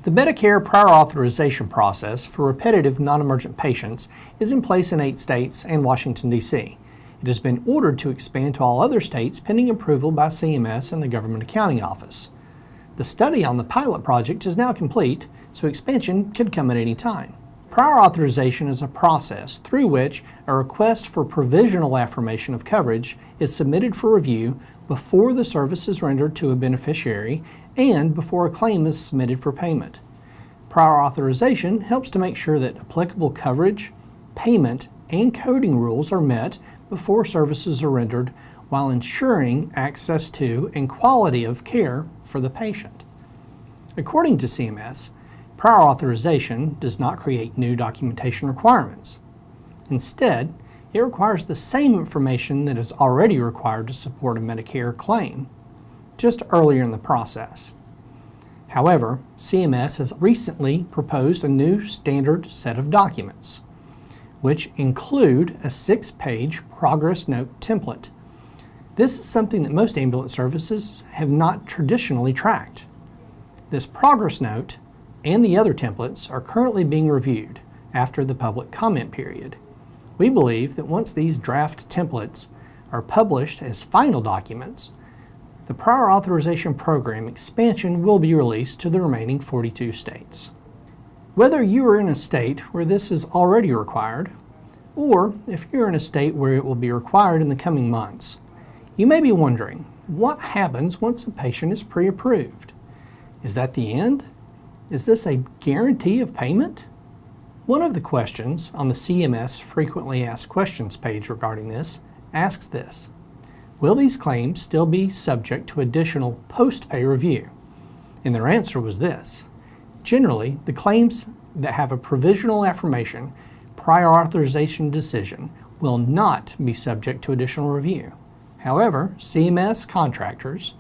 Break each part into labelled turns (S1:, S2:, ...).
S1: The Medicare Prior Authorization process for repetitive non-emergent patients is in place in 8 states and Washington, D.C. It has been ordered to expand to all other states pending approval by CMS and the Government Accounting Office. The study on the pilot project is now complete, so expansion could come at any time. Prior authorization is a process through which a request for provisional affirmation of coverage is submitted for review before the service is rendered to a beneficiary and before a claim is submitted for payment. Prior authorization helps to make sure that applicable coverage, payment, and coding rules are met before services are rendered, while ensuring access to and quality of care for the patient. According to CMS, prior authorization does not create new documentation requirements. Instead, it requires the same information that is already required to support a Medicare claim, just earlier in the process. However, CMS has recently proposed a new standard set of documents, which include a 6-page progress note template. This is something that most ambulance services have not traditionally tracked. This progress note and the other templates are currently being reviewed after the public comment period. We believe that once these draft templates are published as final documents, the prior authorization program expansion will be released to the remaining 42 states. Whether you are in a state where this is already required, or if you're in a state where it will be required in the coming months, you may be wondering, what happens once a patient is pre-approved? Is that the end? Is this a guarantee of payment? One of the questions on the CMS Frequently Asked Questions page regarding this asks this: will these claims still be subject to additional post-pay review? And their answer was this: generally, the claims that have a provisional affirmation prior authorization decision will not be subject to additional review. However, CMS contractors,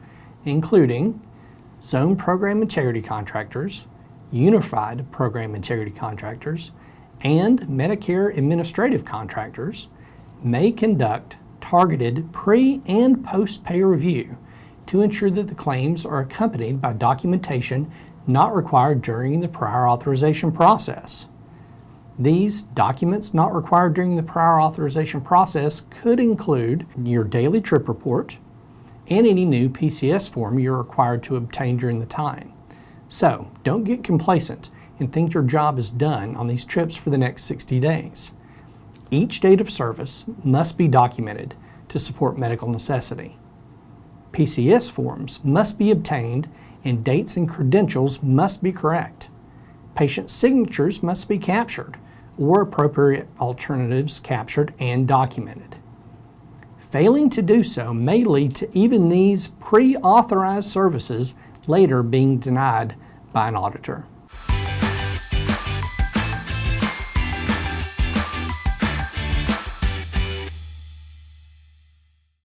S1: including Zone Program Integrity Contractors, Unified Program Integrity Contractors, and Medicare Administrative Contractors, may conduct targeted pre- and post-pay review to ensure that the claims are accompanied by documentation not required during the prior authorization process. These documents not required during the prior authorization process could include your daily trip report and any new PCS form you're required to obtain during the time. So, don't get complacent and think your job is done on these trips for the next 60 days. Each date of service must be documented to support medical necessity. PCS forms must be obtained and dates and credentials must be correct. Patient signatures must be captured or appropriate alternatives captured and documented. Failing to do so may lead to even these pre-authorized services later being denied by an auditor.